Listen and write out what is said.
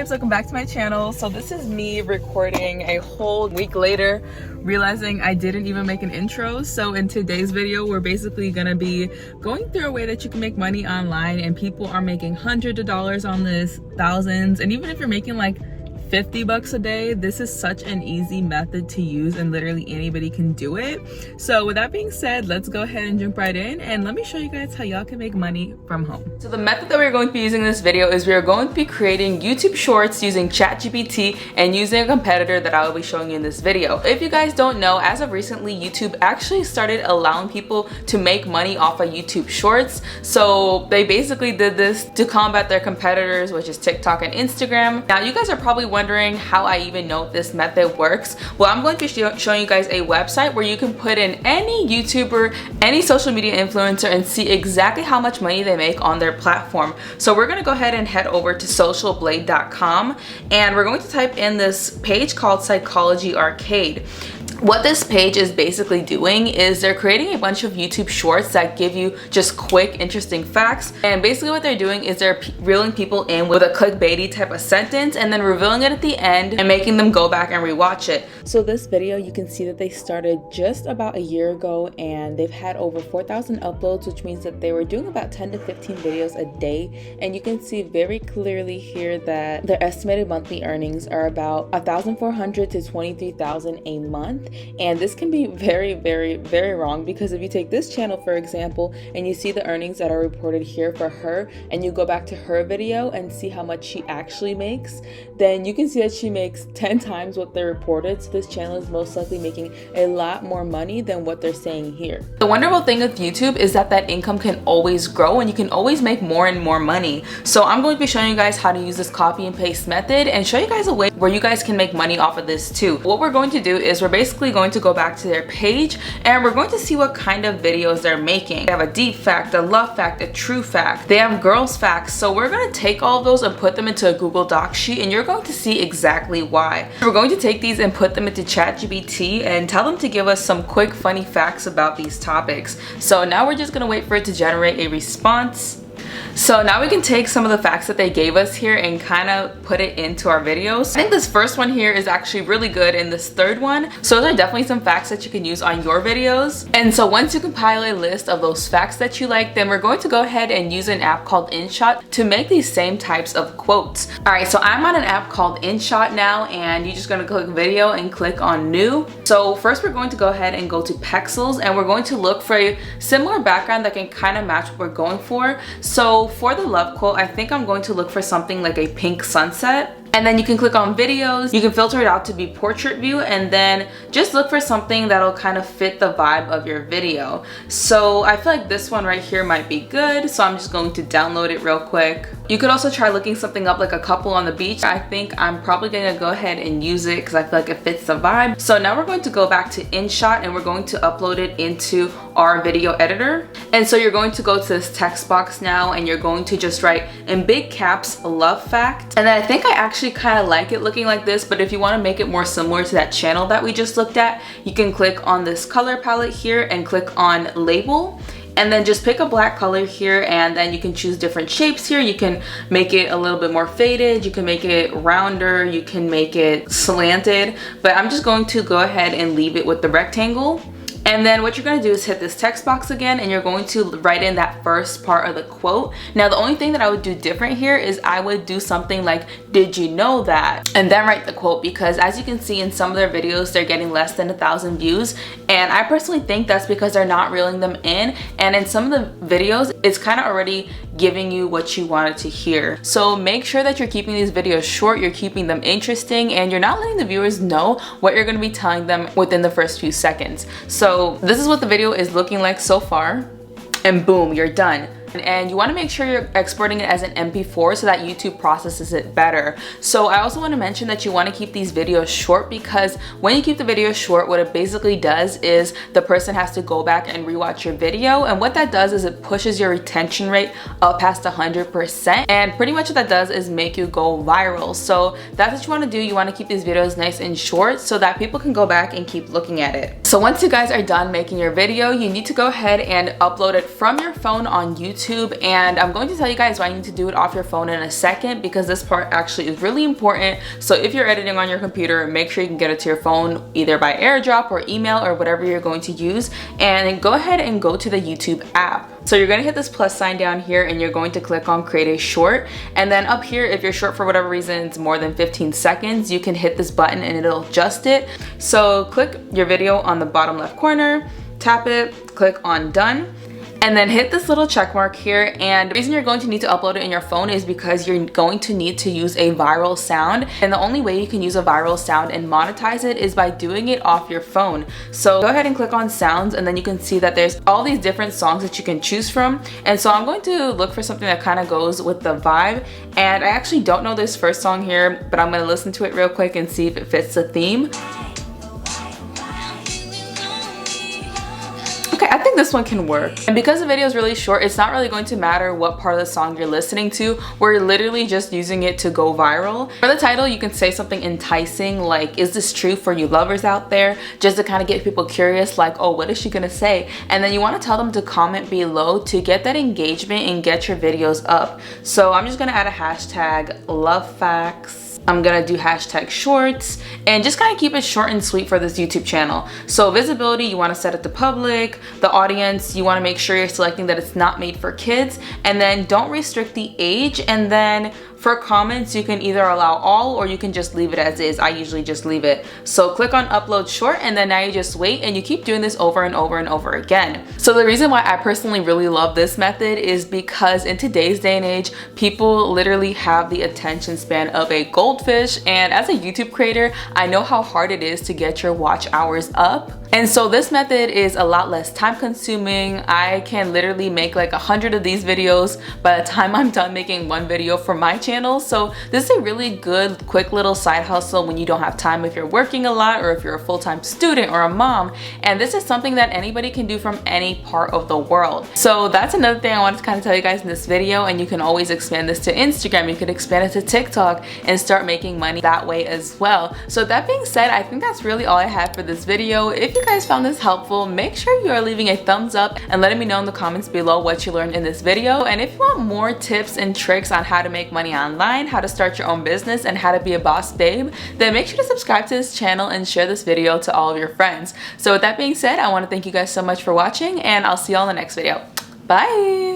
babes, welcome back to my channel. So this is me recording a whole week later, realizing I didn't even make an intro. So in today's video, we're basically gonna be going through a way that you can make money online, and people are making hundreds of dollars on this, thousands, and even if you're making like 50 bucks a day, this is such an easy method to use and literally anybody can do it. So with that being said, let's go ahead and jump right in and let me show you guys how y'all can make money from home. So the method that we're going to be using in this video is we are going to be creating YouTube shorts using ChatGPT and using a competitor that I will be showing you in this video. If you guys don't know, as of recently, YouTube actually started allowing people to make money off of YouTube shorts. So they basically did this to combat their competitors, which is TikTok and Instagram. Now you guys are probably wondering how I even know this method works. Well, I'm going to be showing you guys a website where you can put in any YouTuber, any social media influencer, and see exactly how much money they make on their platform. So we're going to go ahead and head over to socialblade.com, and we're going to type in this page called Psychology Arcade. What this page is basically doing is they're creating a bunch of YouTube shorts that give you just quick, interesting facts. And basically what they're doing is they're reeling people in with a clickbaity type of sentence and then revealing it at the end and making them go back and rewatch it. So this video, you can see that they started just about a year ago and they've had over 4,000 uploads, which means that they were doing about 10 to 15 videos a day. And you can see very clearly here that their estimated monthly earnings are about 1,400 to 23,000 a month. And this can be very, very, very wrong, because if you take this channel for example and you see the earnings that are reported here for her and you go back to her video and see how much she actually makes, then you can see that she makes 10 times what they reported. So this channel is most likely making a lot more money than what they're saying here. The wonderful thing with YouTube is that income can always grow and you can always make more and more money. So I'm going to be showing you guys how to use this copy and paste method and show you guys a way where you guys can make money off of this too. What we're going to do is we're basically going to go back to their page and we're going to see what kind of videos they're making. They have a deep fact, a love fact, a true fact. They have girls facts. So we're going to take all of those and put them into a Google Doc sheet, and you're going to see exactly why. We're going to take these and put them into ChatGPT and tell them to give us some quick funny facts about these topics. So now we're just going to wait for it to generate a response. So now we can take some of the facts that they gave us here and kind of put it into our videos. I think this first one here is actually really good, and this third one. So those are definitely some facts that you can use on your videos. And so once you compile a list of those facts that you like, then we're going to go ahead and use an app called InShot to make these same types of quotes. Alright, so I'm on an app called InShot now, and you're just going to click video and click on new. So first we're going to go ahead and go to Pexels, and we're going to look for a similar background that can kind of match what we're going for. So for the love quote, I think I'm going to look for something like a pink sunset. And then you can click on videos, you can filter it out to be portrait view, and then just look for something that'll kind of fit the vibe of your video. So I feel like this one right here might be good, so I'm just going to download it real quick. You could also try looking something up like a couple on the beach. I think I'm probably gonna go ahead and use it because I feel like it fits the vibe. So now we're going to go back to InShot and we're going to upload it into our video editor. And so you're going to go to this text box now and you're going to just write in big caps, love fact. And then I think I actually kind of like it looking like this, but if you want to make it more similar to that channel that we just looked at, you can click on this color palette here and click on label. And then just pick a black color here, and then you can choose different shapes here. You can make it a little bit more faded, you can make it rounder, you can make it slanted, but I'm just going to go ahead and leave it with the rectangle. And then what you're going to do is hit this text box again, and you're going to write in that first part of the quote. Now the only thing that I would do different here is I would do something like, did you know that? And then write the quote, because as you can see in some of their videos, they're getting less than 1,000 views. And I personally think that's because they're not reeling them in. And in some of the videos, it's kind of already giving you what you wanted to hear. So make sure that you're keeping these videos short, you're keeping them interesting, and you're not letting the viewers know what you're going to be telling them within the first few seconds. So this is what the video is looking like so far, and boom, you're done. And you want to make sure you're exporting it as an MP4 so that YouTube processes it better. So I also want to mention that you want to keep these videos short, because when you keep the video short, what it basically does is the person has to go back and rewatch your video, and what that does is it pushes your retention rate up past 100%, and pretty much what that does is make you go viral. So that's what you want to do. You want to keep these videos nice and short so that people can go back and keep looking at it. So once you guys are done making your video, you need to go ahead and upload it from your phone on YouTube. And I'm going to tell you guys why you need to do it off your phone in a second, because this part actually is really important. So if you're editing on your computer, make sure you can get it to your phone either by AirDrop or email or whatever you're going to use. And then go ahead and go to the YouTube app. So you're gonna hit this plus sign down here and you're going to click on create a short. And then up here, if your short for whatever reason is more than 15 seconds, you can hit this button and it'll adjust it. So click your video on the bottom left corner, tap it, click on done. And then hit this little check mark here. And the reason you're going to need to upload it in your phone is because you're going to need to use a viral sound. And the only way you can use a viral sound and monetize it is by doing it off your phone. So go ahead and click on sounds, and then you can see that there's all these different songs that you can choose from. And so I'm going to look for something that kind of goes with the vibe. And I actually don't know this first song here, but I'm going to listen to it real quick and see if it fits the theme. I think this one can work. And because the video is really short, it's not really going to matter what part of the song you're listening to. We're literally just using it to go viral. For the title, you can say something enticing like, is this true for you lovers out there? Just to kind of get people curious, like, oh, what is she gonna say? And then you want to tell them to comment below to get that engagement and get your videos up. So I'm just gonna add a hashtag love facts. I'm gonna do hashtag shorts and just kind of keep it short and sweet for this YouTube channel. So visibility, you want to set it to public. The audience, you want to make sure you're selecting that it's not made for kids, and then don't restrict the age. And then for comments, you can either allow all or you can just leave it as is. I usually just leave it. So click on upload short, and then now you just wait, and you keep doing this over and over and over again. So the reason why I personally really love this method is because in today's day and age, people literally have the attention span of a goldfish. And as a YouTube creator, I know how hard it is to get your watch hours up. And so this method is a lot less time consuming. I can literally make like 100 of these videos by the time I'm done making one video for my channel. So this is a really good, quick little side hustle when you don't have time, if you're working a lot or if you're a full-time student or a mom. And this is something that anybody can do from any part of the world. So that's another thing I wanted to kind of tell you guys in this video. And you can always expand this to Instagram. You can expand it to TikTok and start making money that way as well. So that being said, I think that's really all I have for this video. If you guys found this helpful, make sure you are leaving a thumbs up and letting me know in the comments below what you learned in this video. And if you want more tips and tricks on how to make money online, how to start your own business, and how to be a boss babe, then make sure to subscribe to this channel and share this video to all of your friends. So with that being said, I want to thank you guys so much for watching, and I'll see you all in the next video. Bye!